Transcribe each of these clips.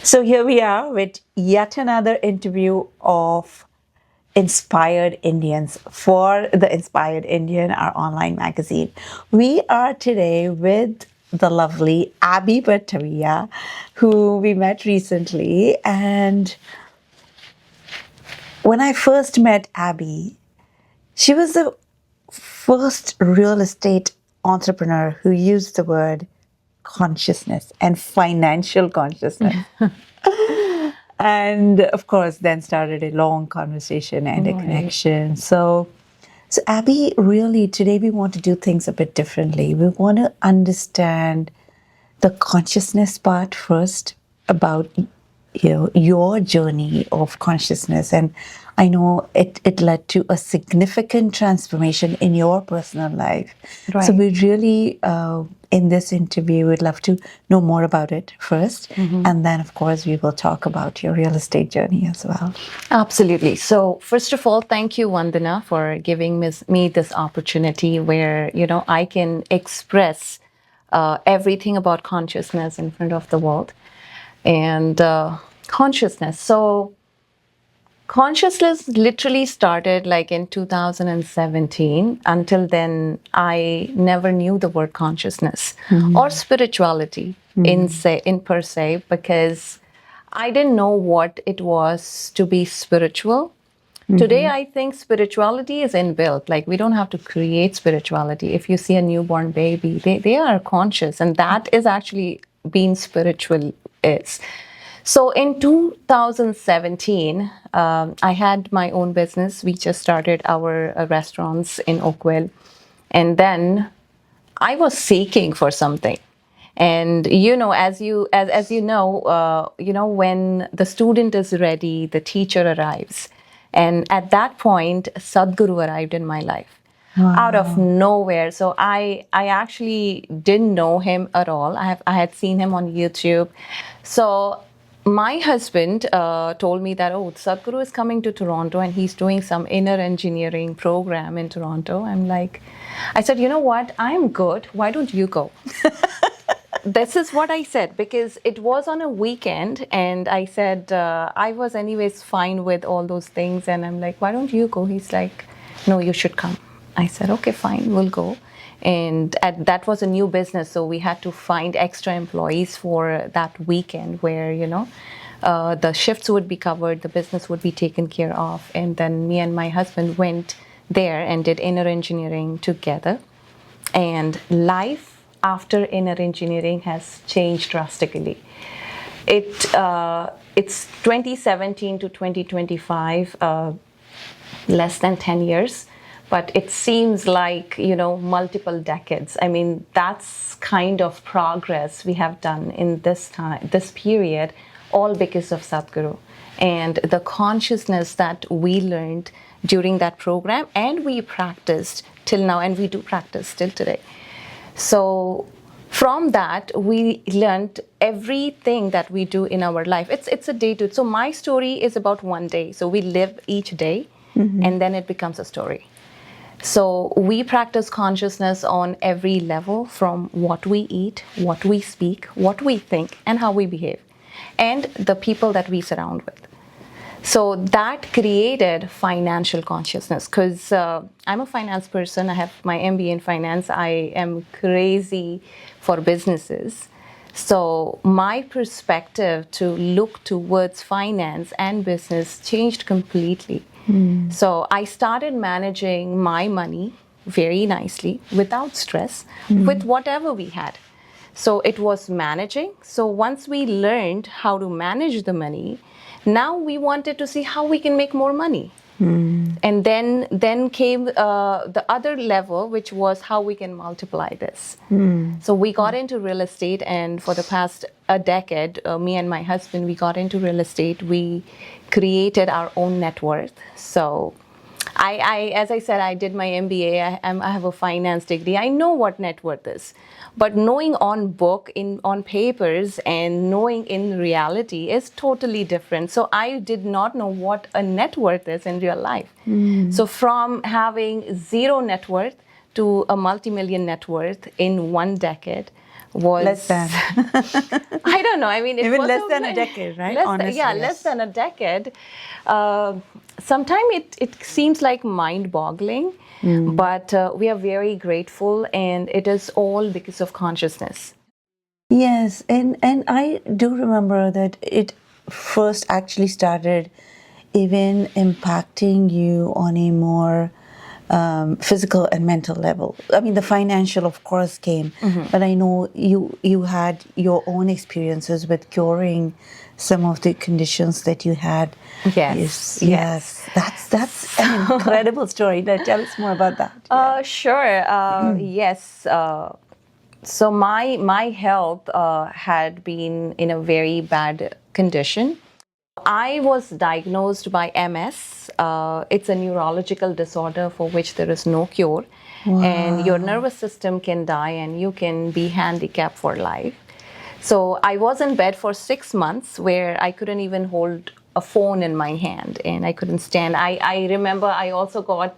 So here we are with yet another interview of Inspired Indians for the Inspired Indian, our online magazine. We are today with the lovely Abby Batavia, who we met recently. And when I first met Abby, she was the first real estate entrepreneur who used the word consciousness and financial consciousness. And of course, then started a long conversation and a connection. So Abby, really today we want to do things a bit differently. We want to understand the consciousness part first about your journey of consciousness. And I know it led to a significant transformation in your personal life. So we really in this interview would love to know more about it first, and then of course we will talk about your real estate journey as well. Absolutely. So first of all, thank you, Vandana, for giving me this opportunity where, I can express everything about consciousness in front of the world. And consciousness. So consciousness literally started like in 2017. Until then, I never knew the word consciousness or spirituality in per se, because I didn't know what it was to be spiritual. Today, I think spirituality is inbuilt. Like, we don't have to create spirituality. If you see a newborn baby, they are conscious, and that is actually being spiritual is. So in 2017, I had my own business. We just started our restaurants in Oakville. And then I was seeking for something. And as you know, when the student is ready, the teacher arrives. And at that point, Sadhguru arrived in my life. Wow. Out of nowhere. So I actually didn't know him at all. I had seen him on YouTube. So my husband told me that, Sadhguru is coming to Toronto and he's doing some inner engineering program in Toronto. I said, you know what? I'm good. Why don't you go? This is what I said, because it was on a weekend, and I said I was anyways fine with all those things, and I'm like, why don't you go? He's like, no, you should come. I said, okay, fine, we'll go. And that was a new business, so we had to find extra employees for that weekend where, the shifts would be covered, the business would be taken care of. And then me and my husband went there and did inner engineering together. And life after inner engineering has changed drastically. It's 2017 to 2025, less than 10 years, but it seems like, multiple decades. I mean, that's kind of progress we have done in this period, all because of Sadhguru and the consciousness that we learned during that program, and we practiced till now, and we do practice till today. So from that, we learned everything that we do in our life. It's a day to. So my story is about one day. So we live each day, and then it becomes a story. So we practice consciousness on every level, from what we eat, what we speak, what we think, and how we behave, and the people that we surround with. So that created financial consciousness, because I'm a finance person. I have my MBA in finance. I am crazy for businesses. So my perspective to look towards finance and business changed completely. So I started managing my money very nicely, without stress, with whatever we had. So it was managing. So once we learned how to manage the money, now we wanted to see how we can make more money. And then came the other level, which was how we can multiply this. So we got into real estate, and for the past a decade, me and my husband, we got into real estate. We created our own net worth. So I as I said, I did my MBA. I have a finance degree. I know what net worth is, but knowing on book, on papers, and knowing in reality is totally different. So I did not know what a net worth is in real life. So from having zero net worth to a multi-million net worth in one decade was Less than. I don't know. I mean, it Even was less than a decade, right? Honestly, yeah, yes. less than a decade. Sometimes it seems like mind-boggling, but we are very grateful, and it is all because of consciousness. Yes, and I do remember that it first actually started even impacting you on a more physical and mental level. I mean, the financial, of course, came, but I know you had your own experiences with curing some of the conditions that you had. Yes, Yes. That's an incredible story. Tell us more about that. Sure. Yes. So my health had been in a very bad condition. I was diagnosed by MS. It's a neurological disorder for which there is no cure, and your nervous system can die, and you can be handicapped for life. So I was in bed for 6 months where I couldn't even hold a phone in my hand, and I couldn't stand. I remember I also got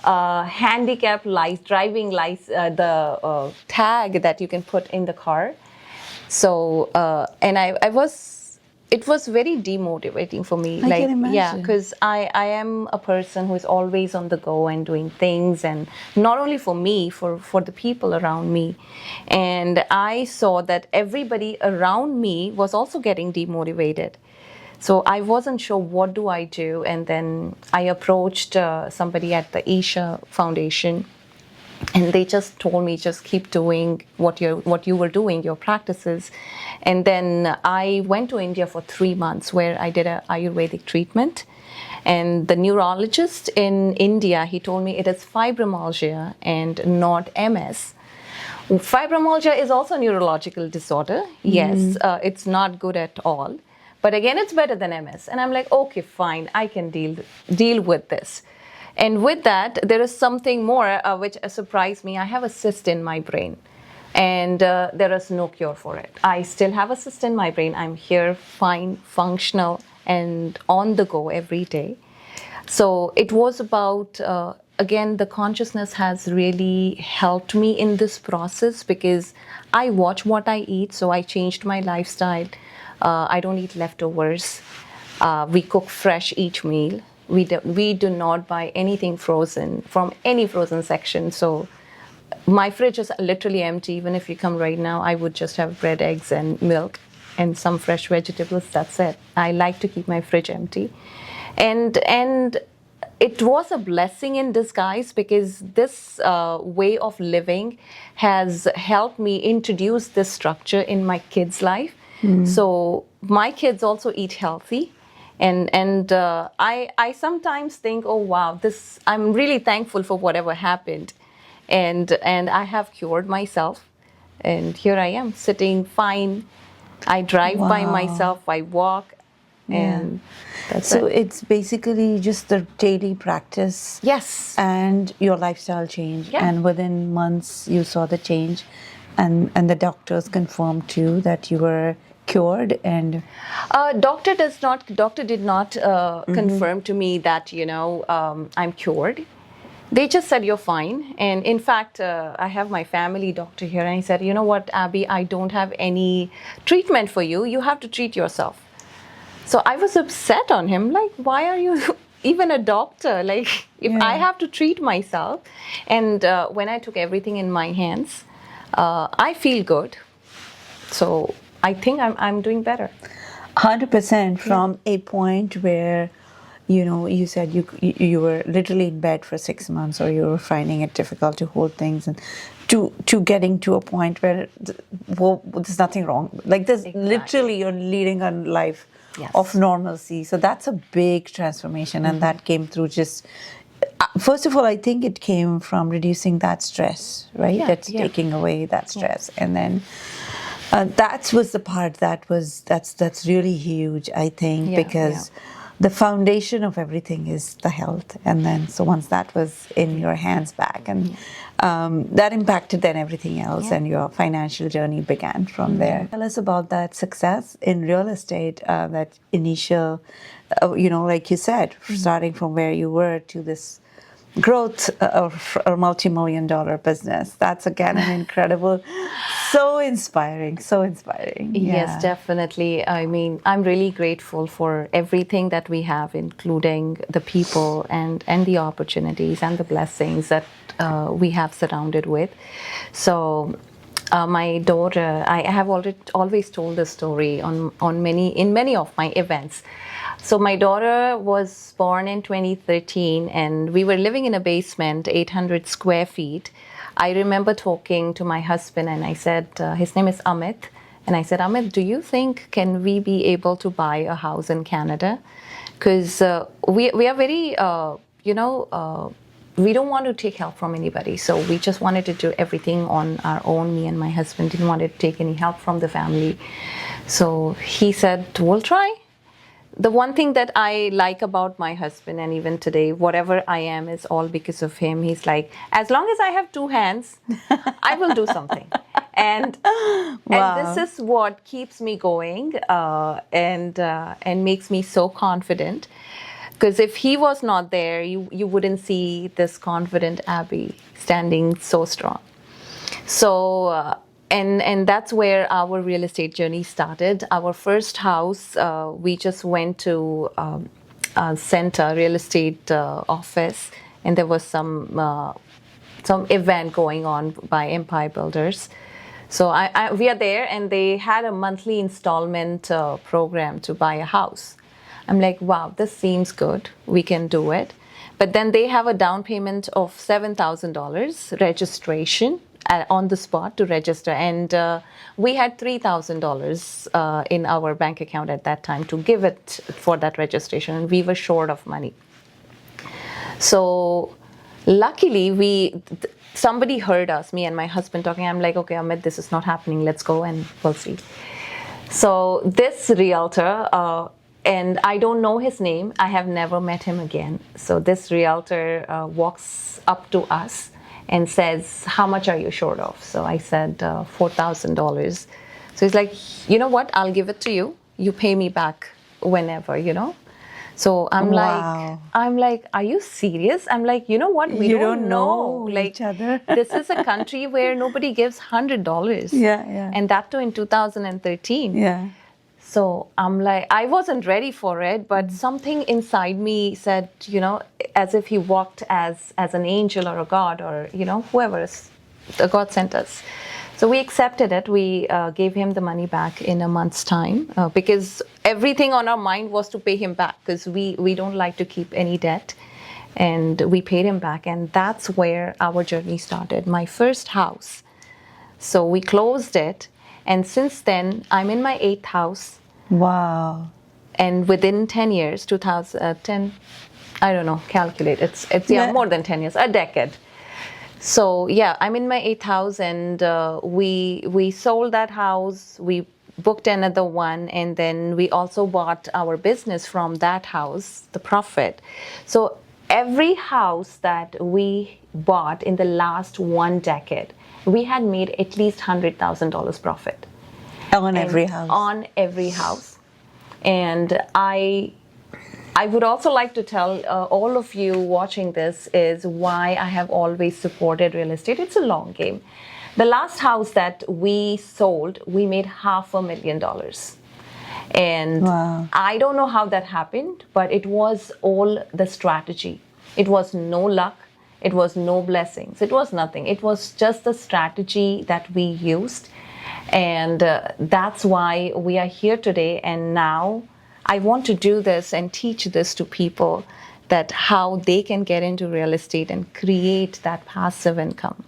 handicap driving license, the tag that you can put in the car. So and I was, it was very demotivating for me. I Like, can yeah, imagine. because I am a person who is always on the go and doing things, and not only for me, for the people around me. And I saw that everybody around me was also getting demotivated. So I wasn't sure what do I do, and then I approached somebody at the Isha Foundation, and they just told me, just keep doing what you were doing, your practices. And then I went to India for 3 months where I did a Ayurvedic treatment. And the neurologist in India, he told me it is fibromyalgia and not MS. Fibromyalgia is also a neurological disorder. Yes, it's not good at all. But again, it's better than MS. And I'm like, okay, fine, I can deal with this. And with that, there is something more which surprised me. I have a cyst in my brain, and there is no cure for it. I still have a cyst in my brain. I'm here, fine, functional, and on the go every day. So it was about, again, the consciousness has really helped me in this process because I watch what I eat. So I changed my lifestyle. I don't eat leftovers. We cook fresh each meal. We do not buy anything frozen from any frozen section. So my fridge is literally empty. Even if you come right now, I would just have bread, eggs, and milk, and some fresh vegetables. That's it. I like to keep my fridge empty, and it was a blessing in disguise because this way of living has helped me introduce this structure in my kids' life. So my kids also eat healthy. And I sometimes think, oh wow, this, I'm really thankful for whatever happened, and I have cured myself, and here I am sitting fine. I drive by myself, I walk, and that's So it. it's basically just the daily practice. Yes. And your lifestyle change. Yeah. And within months you saw the change, and the doctors confirmed too that you were cured. And Doctor did not confirm to me that I'm cured. They just said you're fine. And in fact, I have my family doctor here, and he said, you know what, Abby, I don't have any treatment for you. You have to treat yourself. So I was upset on him, like, why are you even a doctor? Like, if I have to treat myself. And when I took everything in my hands, I feel good. So I think I'm doing better. 100% from a point where, you said you were literally in bed for 6 months, or you were finding it difficult to hold things, and to getting to a point where there's nothing wrong. Like, there's literally, you're leading a life of normalcy. So that's a big transformation, and that came through just. First of all, I think it came from reducing that stress, right? That's taking away that stress, and then that was the part that's really huge, I think, because the foundation of everything is the health, and then so once that was in your hands back, and that impacted then everything else, and your financial journey began from there. Tell us about that success in real estate, that initial, like you said, starting from where you were to this growth of a multi-million-dollar business. That's again an incredible So inspiring, so inspiring. Yes, Yeah. definitely. I mean, I'm really grateful for everything that we have, including the people and the opportunities and the blessings that we have surrounded with. So, my daughter, I have already always told this story on many of my events. So my daughter was born in 2013, and we were living in a basement, 800 square feet. I remember talking to my husband, and I said, his name is Amit, and I said, Amit, do you think can we be able to buy a house in Canada? Because we are very, we don't want to take help from anybody. So we just wanted to do everything on our own. Me and my husband didn't want to take any help from the family. So he said, we'll try. The one thing that I like about my husband, and even today, whatever I am is all because of him. He's like, as long as I have two hands, I will do something. And Wow. this is what keeps me going and makes me so confident. Because if he was not there, you wouldn't see this confident Abby standing so strong. So, and that's where our real estate journey started. Our first house, we just went to a center real estate office, and there was some event going on by Empire Builders. So we are there, and they had a monthly installment program to buy a house. I'm like, wow, this seems good. We can do it. But then they have a down payment of $7,000 registration on the spot to register. And we had $3,000 in our bank account at that time to give it for that registration. And we were short of money. So luckily, somebody heard us, me and my husband talking. I'm like, okay, Amit, this is not happening. Let's go and we'll see. So this realtor, and I don't know his name. I have never met him again. So this realtor walks up to us and says, how much are you short of? So I said, $4,000. So he's like, you know what? I'll give it to you. You pay me back whenever. So I'm Wow. like, are you serious? I'm like, you know what? We You don't don't know know like each other. this is a country where nobody gives $100. Yeah. And that too in 2013. Yeah. So I'm like, I wasn't ready for it, but something inside me said, as if he walked as an angel or a god or, whoever the God sent us. So we accepted it. We gave him the money back in a month's time because everything on our mind was to pay him back because we don't like to keep any debt. And we paid him back. And that's where our journey started. My first house. So we closed it. And since then, I'm in my 8th house. Wow. And within 10 years, 2010, I don't know, calculate. It's more than 10 years, a decade. So yeah, I'm in my 8th house, and we sold that house. We booked another one, and then we also bought our business from that house, the profit. So every house that we bought in the last 1 decade, we had made at least $100,000 profit. On every house. On every house. And I would also like to tell all of you watching this is why I have always supported real estate. It's a long game. The last house that we sold, we made $500,000. And Wow. I don't know how that happened, but it was all the strategy. It was no luck. It was no blessings. It was nothing. It was just the strategy that we used. And that's why we are here today. And now I want to do this and teach this to people, that how they can get into real estate and create that passive income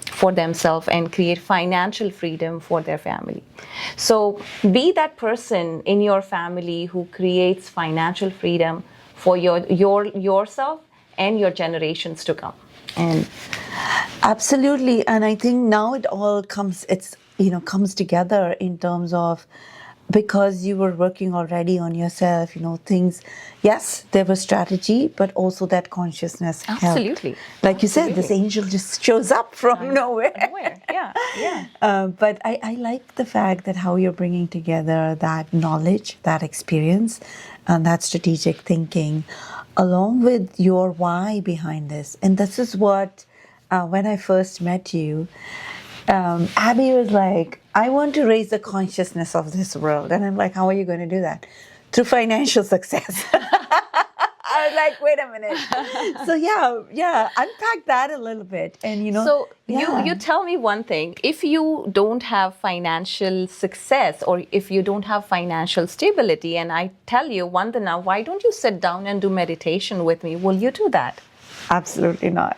for themselves and create financial freedom for their family. So be that person in your family who creates financial freedom for yourself and your generations to come. And Absolutely. And I think now it all comes together in terms of, because you were working already on yourself, things, yes, there was strategy, but also that consciousness helped. Absolutely. Like you said, this angel just shows up from nowhere. Yeah. But I like the fact that how you're bringing together that knowledge, that experience, and that strategic thinking, along with your why behind this. And this is what, when I first met you, Abby was like, I want to raise the consciousness of this world. And I'm like, how are you going to do that? Through financial success. I was like, wait a minute. So yeah, unpack that a little bit. And So yeah. you tell me one thing. If you don't have financial success or if you don't have financial stability, and I tell you, Vandana, why don't you sit down and do meditation with me? Will you do that? Absolutely not.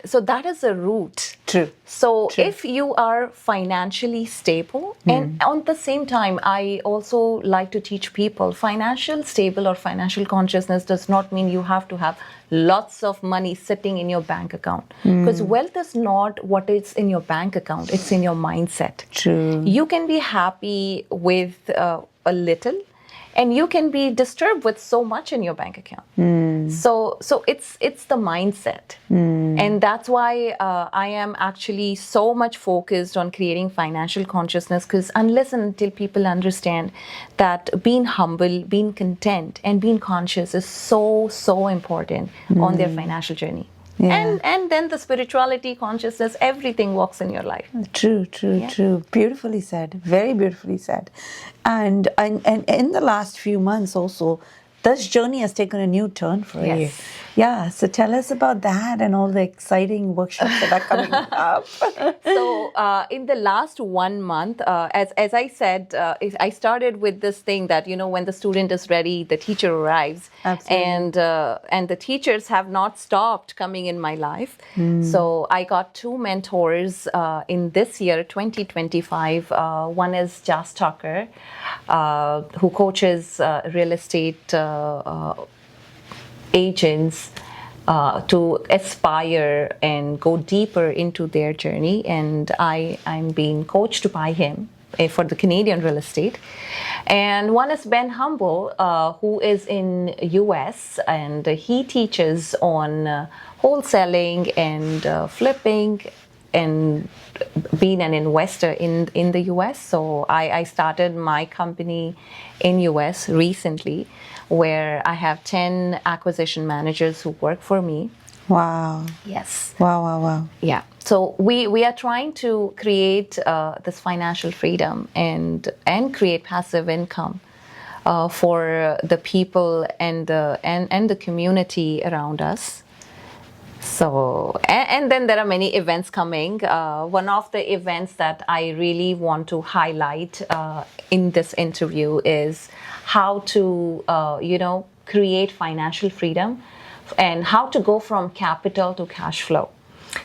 So that is a root. True. So True. if you are financially stable, and on the same time, I also like to teach people financial stable or financial consciousness does not mean you have to have lots of money sitting in your bank account. Because wealth is not what is in your bank account, it's in your mindset. True. You can be happy with a little, and you can be disturbed with so much in your bank account. So it's the mindset, and that's why I am actually so much focused on creating financial consciousness. Because unless and until people understand that being humble, being content, and being conscious is so important on their financial journey. Yeah. And then the spirituality, consciousness, everything walks in your life. True. Beautifully said. Very beautifully said. And in the last few months also, this journey has taken a new turn for you. Yes. Yeah. So tell us about that and all the exciting workshops that are coming up. So in the last 1 month, as I said, I started with this thing that when the student is ready, the teacher arrives. Absolutely. And the teachers have not stopped coming in my life. So I got 2 mentors in this year, 2025. One is Jas Tucker, who coaches real estate agents to aspire and go deeper into their journey. And I'm being coached by him for the Canadian real estate. And one is Ben Humble, who is in US, and he teaches on wholesaling and flipping and being an investor in the US. So I started my company in US recently, where I have 10 acquisition managers who work for me. Wow. Yes. Wow. Yeah. So we are trying to create this financial freedom and create passive income for the people and the community around us. So, and then there are many events coming. One of the events that I really want to highlight in this interview is how to, create financial freedom and how to go from capital to cash flow.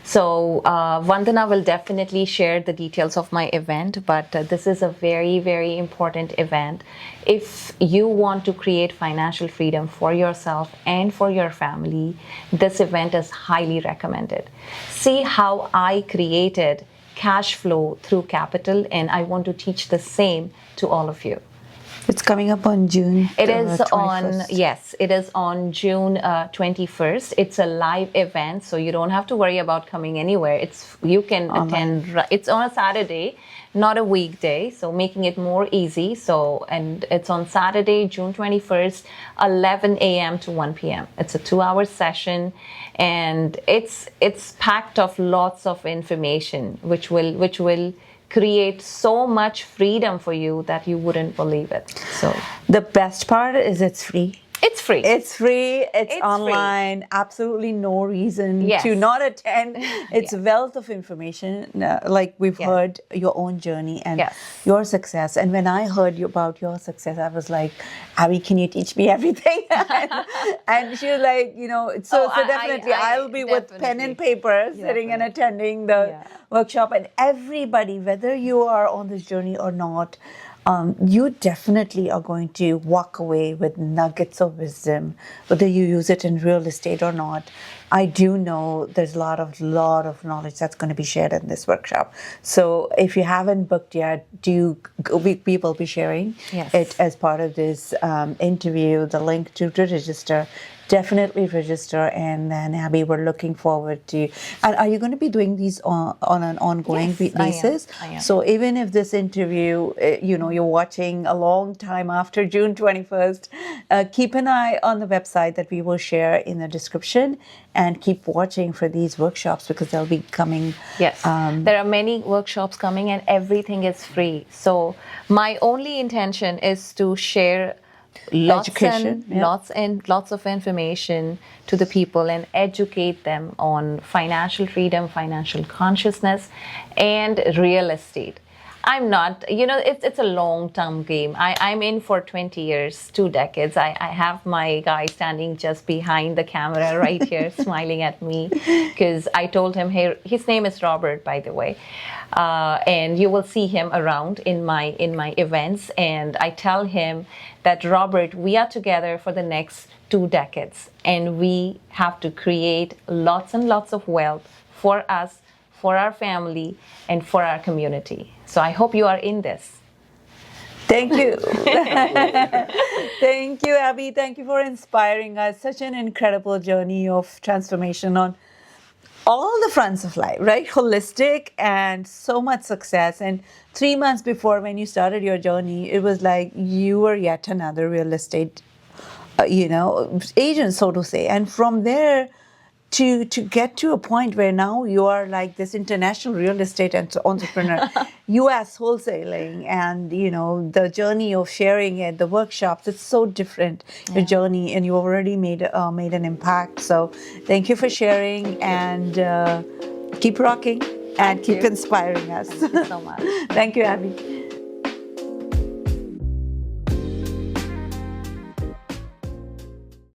So Vandana will definitely share the details of my event, but this is a very, very important event. If you want to create financial freedom for yourself and for your family, this event is highly recommended. See how I created cash flow through capital, and I want to teach the same to all of you. It's coming up on June. It is 21st. it is on June 21st. It's a live event, so you don't have to worry about coming anywhere. You can attend. It's on a Saturday, not a weekday, so making it more easy. And it's on Saturday, June 21st, 11 a.m. to 1 p.m. It's a 2-hour session, and it's packed of lots of information, which will create so much freedom for you that you wouldn't believe it. So the best part is it's free. It's free. It's free. It's online. Free. Absolutely no reason to not attend. It's a wealth of information. Like we've heard your own journey and your success. And when I heard about your success, I was like, Abby, can you teach me everything? and she was like, so definitely I'll be with pen and paper sitting and attending the workshop. And everybody, whether you are on this journey or not, you definitely are going to walk away with nuggets of wisdom, whether you use it in real estate or not. I do know there's a lot of knowledge that's going to be shared in this workshop. So if you haven't booked yet, we will be sharing it as part of this interview, the link to register. Definitely register, and then Abby, we're looking forward to. And are you going to be doing these on an ongoing basis? I am. So even if this interview, you're watching a long time after June 21st, keep an eye on the website that we will share in the description, and keep watching for these workshops because they'll be coming. Yes, there are many workshops coming and everything is free. So my only intention is to share Education, yeah. lots of information to the people and educate them on financial freedom, financial consciousness, and real estate. I'm not, it's a long-term game. I'm in for 20 years, 2 decades. I have my guy standing just behind the camera right here, smiling at me, because I told him, hey, his name is Robert, by the way, and you will see him around in my events. And I tell him that, Robert, we are together for the next 2 decades, and we have to create lots and lots of wealth for us, for our family, and for our community. So I hope you are in this. Thank you. Thank you, Abby. Thank you for inspiring us. Such an incredible journey of transformation on all the fronts of life, right? Holistic and so much success. And 3 months before, when you started your journey, it was like you were yet another real estate, agent, so to say. And from there, to get to a point where now you are like this international real estate entrepreneur, U.S. wholesaling, and the journey of sharing at the workshops, it's so different, your journey, and you already made an impact. So thank you for sharing, and keep rocking and keep inspiring us. Thank you so much. Thank you, Abby.